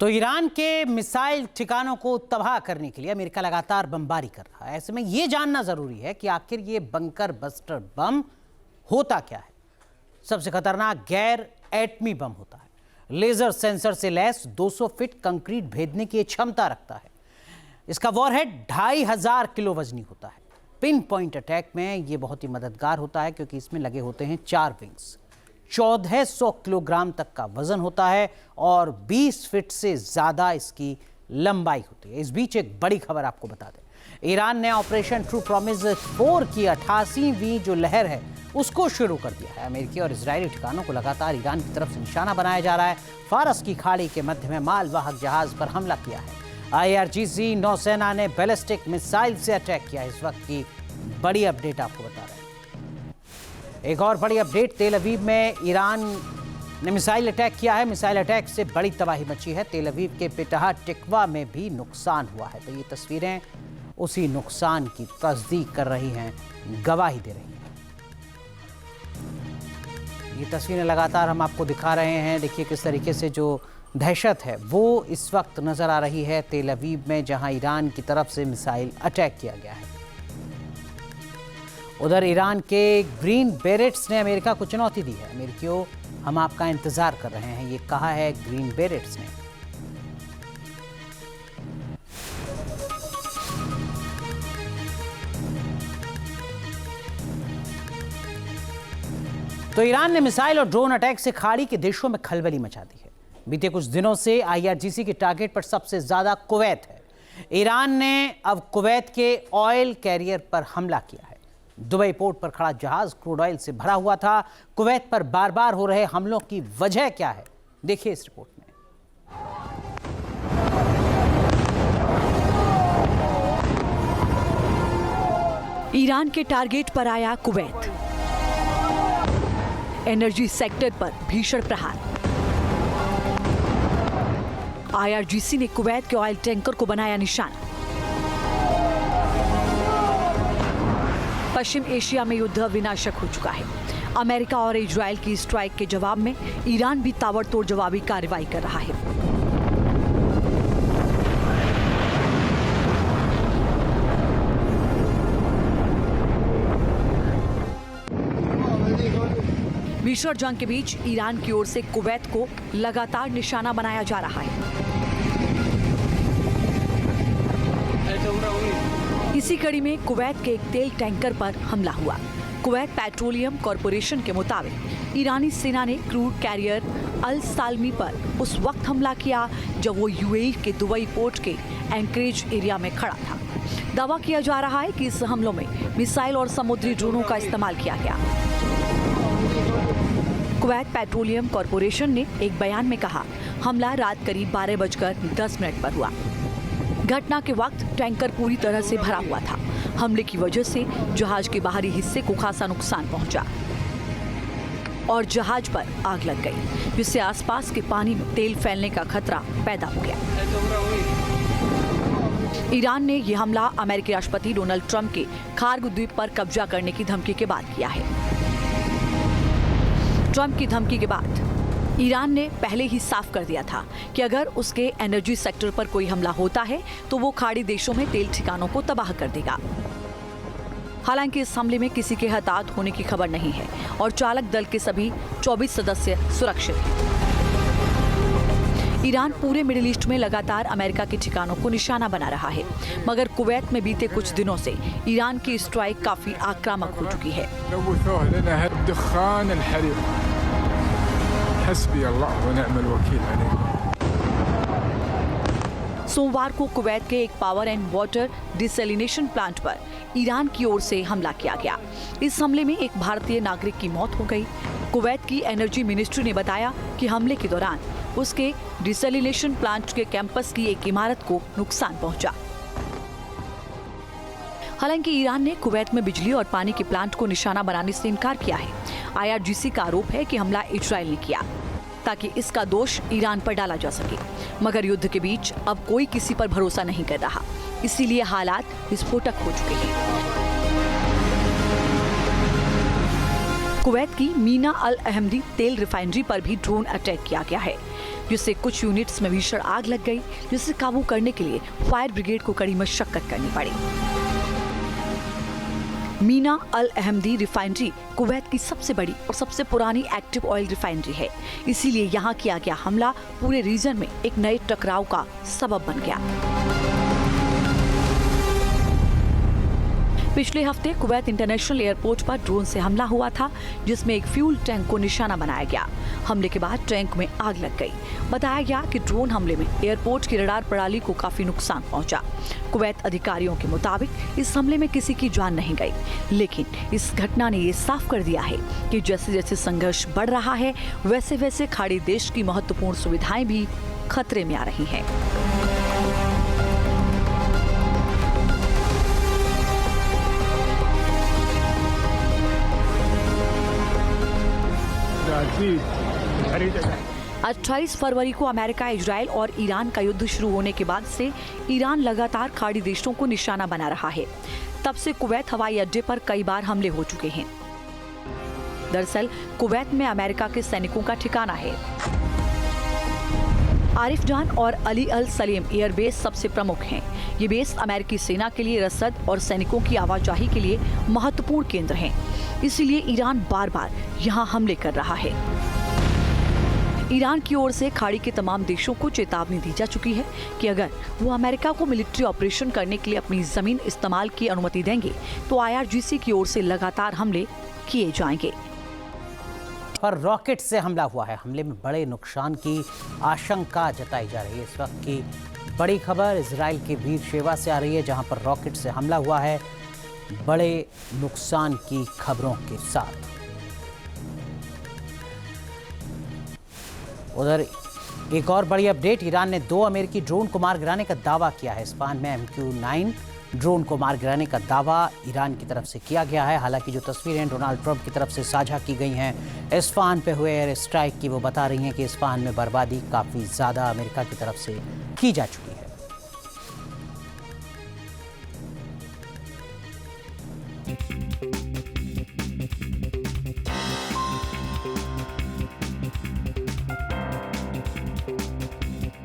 तो ईरान के मिसाइल ठिकानों को तबाह करने के लिए अमेरिका लगातार बमबारी कर रहा है। ऐसे में ये जानना जरूरी है कि आखिर ये बंकर बस्टर बम होता क्या है। सबसे खतरनाक गैर एटमी बम होता है। लेजर सेंसर से लैस 200 फीट कंक्रीट भेदने की क्षमता रखता है। इसका वॉरहेड 2500 किलो वजनी होता है। पिन पॉइंट अटैक में ये बहुत ही मददगार होता है क्योंकि इसमें लगे होते हैं 4 विंग्स। 1400 किलोग्राम तक का वजन होता है और 20 फीट से ज्यादा इसकी लंबाई होती है। इस बीच एक बड़ी खबर आपको बता दें, ईरान ने ऑपरेशन ट्रू प्रॉमिस 4 की 88वीं जो लहर है उसको शुरू कर दिया है। अमेरिकी और इजरायली ठिकानों को लगातार ईरान की तरफ से निशाना बनाया जा रहा है। फारस की खाड़ी के मध्य में मालवाहक जहाज पर हमला किया है। IRGC नौसेना ने बैलिस्टिक मिसाइल से अटैक किया। इस वक्त की बड़ी अपडेट आपको बता रहे हैं। एक और बड़ी अपडेट, तेल अवीव में ईरान ने मिसाइल अटैक किया है। मिसाइल अटैक से बड़ी तबाही मची है। तेल अवीव के पिटहा टिकवा में भी नुकसान हुआ है। तो ये तस्वीरें उसी नुकसान की तस्दीक कर रही हैं, गवाही दे रही हैं। ये तस्वीरें लगातार हम आपको दिखा रहे हैं। देखिए किस तरीके से जो दहशत है वो इस वक्त नजर आ रही है तेल अवीव में, जहां ईरान की तरफ से मिसाइल अटैक किया गया है। उधर ईरान के ग्रीन बेरेट्स ने अमेरिका को चुनौती दी है। अमेरिकियों, हम आपका इंतजार कर रहे हैं, ये कहा है ग्रीन बेरेट्स ने। तो ईरान ने मिसाइल और ड्रोन अटैक से खाड़ी के देशों में खलबली मचा दी है। बीते कुछ दिनों से IRGC के टारगेट पर सबसे ज्यादा कुवैत है। ईरान ने अब कुवैत के ऑयल कैरियर पर हमला किया है। दुबई पोर्ट पर खड़ा जहाज क्रूड ऑयल से भरा हुआ था। कुवैत पर बार बार हो रहे हमलों की वजह क्या है, देखिए इस रिपोर्ट में। ईरान के टारगेट पर आया कुवैत। एनर्जी सेक्टर पर भीषण प्रहार। IRGC ने कुवैत के ऑयल टैंकर को बनाया निशाना। पश्चिम एशिया में युद्ध विनाशक हो चुका है। अमेरिका और इजराइल की स्ट्राइक के जवाब में ईरान भी ताबड़तोड़ जवाबी कार्रवाई कर रहा है। भीषण जंग के बीच ईरान की ओर से कुवैत को लगातार निशाना बनाया जा रहा है। इसी कड़ी में कुवैत के एक तेल टैंकर पर हमला हुआ। कुवैत पेट्रोलियम कॉरपोरेशन के मुताबिक ईरानी सेना ने क्रूड कैरियर अल सालमी पर उस वक्त हमला किया जब वो UAE के दुबई पोर्ट के एंकरेज एरिया में खड़ा था। दावा किया जा रहा है कि इस हमलों में मिसाइल और समुद्री ड्रोनों का इस्तेमाल किया गया। कुवैत पेट्रोलियम कॉरपोरेशन ने एक बयान में कहा, हमला रात करीब 12:10 पर हुआ। घटना के वक्त टैंकर पूरी तरह से भरा हुआ था। हमले की वजह से जहाज के बाहरी हिस्से को खासा नुकसान पहुंचा और जहाज पर आग लग गई, जिससे आसपास के पानी में तेल फैलने का खतरा पैदा हो गया। ईरान ने यह हमला अमेरिकी राष्ट्रपति डोनाल्ड ट्रंप के खार्ग द्वीप पर कब्जा करने की धमकी के बाद किया है। ट्रंप की धमकी के बाद ईरान ने पहले ही साफ कर दिया था कि अगर उसके एनर्जी सेक्टर पर कोई हमला होता है तो वो खाड़ी देशों में तेल ठिकानों को तबाह कर देगा। हालांकि इस हमले में किसी के हताहत होने की खबर नहीं है और चालक दल के सभी 24 सदस्य सुरक्षित हैं। ईरान पूरे मिडिल ईस्ट में लगातार अमेरिका के ठिकानों को निशाना बना रहा है, मगर कुवैत में बीते कुछ दिनों से ईरान की स्ट्राइक काफी आक्रामक हो चुकी है। सोमवार को कुवैत के एक power and water desalination plant पर ईरान की ओर से हमला किया गया। इस हमले में एक भारतीय नागरिक की मौत हो गई। कुवैत की एनर्जी मिनिस्ट्री ने बताया कि हमले के दौरान उसके डिसैलिनेशन प्लांट के कैंपस की एक इमारत को नुकसान पहुंचा। हालांकि ईरान ने कुवैत में बिजली और पानी के प्लांट को निशाना बनाने से इनकार किया है। IRGC का आरोप है कि हमला इजराइल ने किया ताकि इसका दोष ईरान पर डाला जा सके, मगर युद्ध के बीच अब कोई किसी पर भरोसा नहीं कर रहा, इसीलिए हालात विस्फोटक हो चुके हैं। कुवैत की मीना अल अहमदी तेल रिफाइनरी पर भी ड्रोन अटैक किया गया है। जिससे कुछ यूनिट्स में भीषण आग लग गई, जिसे काबू करने के लिए फायर ब्रिगेड को कड़ी मशक्कत करनी पड़ी। मीना अल अहमदी रिफाइनरी कुवैत की सबसे बड़ी और सबसे पुरानी एक्टिव ऑयल रिफाइनरी है, इसीलिए यहाँ किया गया हमला पूरे रीजन में एक नए टकराव का सबब बन गया। पिछले हफ्ते कुवैत इंटरनेशनल एयरपोर्ट पर ड्रोन से हमला हुआ था, जिसमें एक फ्यूल टैंक को निशाना बनाया गया। हमले के बाद टैंक में आग लग गई। बताया गया कि ड्रोन हमले में एयरपोर्ट की रडार प्रणाली को काफी नुकसान पहुंचा। कुवैत अधिकारियों के मुताबिक इस हमले में किसी की जान नहीं गई, लेकिन इस घटना ने ये साफ कर दिया है कि जैसे जैसे संघर्ष बढ़ रहा है, वैसे वैसे खाड़ी देश की महत्वपूर्ण सुविधाएं भी खतरे में आ रही हैं। आज 28 फरवरी को अमेरिका, इजराइल और ईरान का युद्ध शुरू होने के बाद से ईरान लगातार खाड़ी देशों को निशाना बना रहा है। तब से कुवैत हवाई अड्डे पर कई बार हमले हो चुके हैं। दरअसल कुवैत में अमेरिका के सैनिकों का ठिकाना है। आरिफ जान और अली अल सलीम एयरबेस सबसे प्रमुख हैं। ये बेस अमेरिकी सेना के लिए रसद और सैनिकों की आवाजाही के लिए महत्वपूर्ण केंद्र हैं। इसीलिए ईरान बार बार यहाँ हमले कर रहा है। ईरान की ओर से खाड़ी के तमाम देशों को चेतावनी दी जा चुकी है कि अगर वो अमेरिका को मिलिट्री ऑपरेशन करने के लिए अपनी जमीन इस्तेमाल की अनुमति देंगे तो IRGC की ओर से लगातार हमले किए जाएंगे। पर रॉकेट से हमला हुआ है। हमले में बड़े नुकसान की आशंका जताई जा रही है। इस वक्त की बड़ी खबर इजराइल के वीर शेवा से आ रही है, जहां पर रॉकेट से हमला हुआ है, बड़े नुकसान की खबरों के साथ। उधर एक और बड़ी अपडेट, ईरान ने 2 अमेरिकी ड्रोन को मार गिराने का दावा किया है। इस्फहान में MQ-9 ड्रोन को मार गिराने का दावा ईरान की तरफ से किया गया है। हालांकि जो तस्वीरें डोनाल्ड ट्रंप की तरफ से साझा की गई हैं इस्फहान पे हुए एयर स्ट्राइक की, वो बता रही हैं कि इस्फहान में बर्बादी काफ़ी ज़्यादा अमेरिका की तरफ से की जा चुकी है।